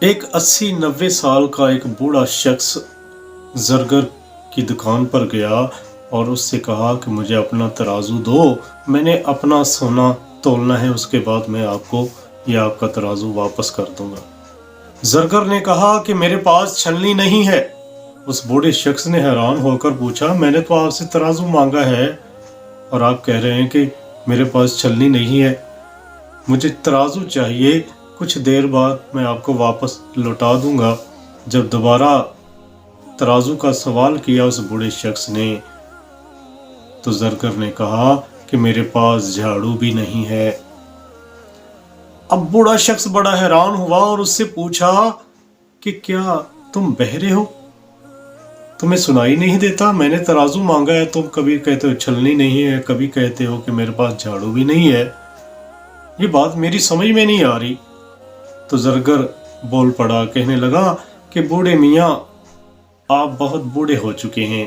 एक 80-90 साल का एक बूढ़ा शख्स ज़रगर की दुकान पर गया और उससे कहा कि मुझे अपना तराजू दो, मैंने अपना सोना तोलना है, उसके बाद मैं आपको या आपका तराजू वापस कर दूंगा। ज़रगर ने कहा कि मेरे पास छलनी नहीं है। उस बूढ़े शख्स ने हैरान होकर पूछा, मैंने तो आपसे तराजू मांगा है और आप कह रहे हैं कि मेरे पास छलनी नहीं है। मुझे तराजू चाहिए, कुछ देर बाद मैं आपको वापस लौटा दूंगा। जब दोबारा तराजू का सवाल किया उस बूढ़े शख्स ने, तो ज़रगर ने कहा कि मेरे पास झाड़ू भी नहीं है। अब बूढ़ा शख्स बड़ा हैरान हुआ और उससे पूछा कि क्या तुम बहरे हो, तुम्हें सुनाई नहीं देता? मैंने तराजू मांगा है, तुम कभी कहते हो छलनी नहीं है, कभी कहते हो कि मेरे पास झाड़ू भी नहीं है। ये बात मेरी समझ में नहीं आ रही। तो ज़रगर बोल पड़ा, कहने लगा कि बूढ़े मियाँ, आप बहुत बूढ़े हो चुके हैं,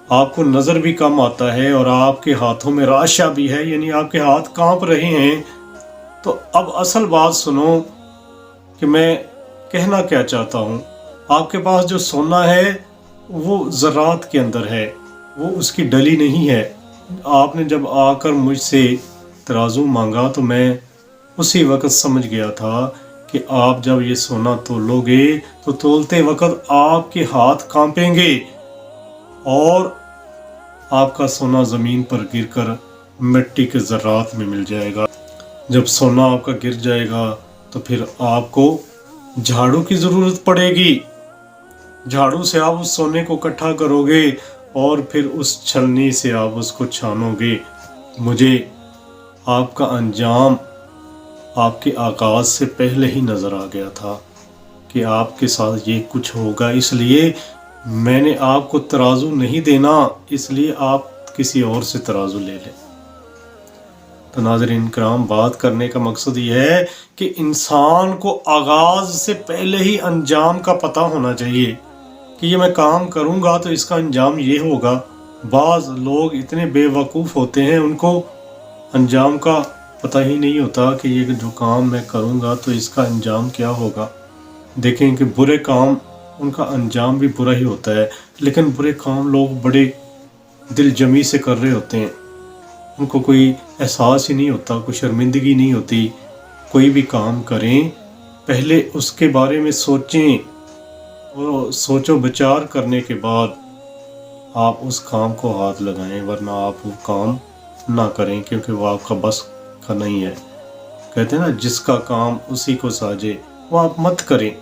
आपको नज़र भी कम आता है और आपके हाथों में राशा भी है, यानी आपके हाथ कांप रहे हैं। तो अब असल बात सुनो कि मैं कहना क्या चाहता हूँ। आपके पास जो सोना है वो ज़रात के अंदर है, वो उसकी डली नहीं है। आपने जब आकर मुझसे तराजू मांगा तो मैं उसी वक्त समझ गया था कि आप जब ये सोना तोलोगे तो तोलते वक्त आपके हाथ कांपेंगे और आपका सोना ज़मीन पर गिरकर मिट्टी के ज़रात में मिल जाएगा। जब सोना आपका गिर जाएगा तो फिर आपको झाड़ू की ज़रूरत पड़ेगी। झाड़ू से आप उस सोने को इकट्ठा करोगे और फिर उस छलनी से आप उसको छानोगे। मुझे आपका अंजाम आपके आगाज़ से पहले ही नज़र आ गया था कि आपके साथ ये कुछ होगा, इसलिए मैंने आपको तराजू नहीं देना, इसलिए आप किसी और से तराजू ले लें। तो नाज़रीन किराम, बात करने का मकसद ये है कि इंसान को आगाज़ से पहले ही अंजाम का पता होना चाहिए कि ये मैं काम करूँगा तो इसका अंजाम ये होगा। बाज़ लोग इतने बेवकूफ़ होते हैं, उनको अंजाम का पता ही नहीं होता कि ये जो काम मैं करूँगा तो इसका अंजाम क्या होगा। देखें कि बुरे काम, उनका अंजाम भी बुरा ही होता है, लेकिन बुरे काम लोग बड़े दिल जमी से कर रहे होते हैं, उनको कोई एहसास ही नहीं होता, कोई शर्मिंदगी नहीं होती। कोई भी काम करें पहले उसके बारे में सोचें और सोचो विचार करने के बाद आप उस काम को हाथ लगाएं, वरना आप वो काम ना करें, क्योंकि वो आपका बस का नहीं है। कहते हैं ना, जिसका काम उसी को साजे, वो आप मत करें।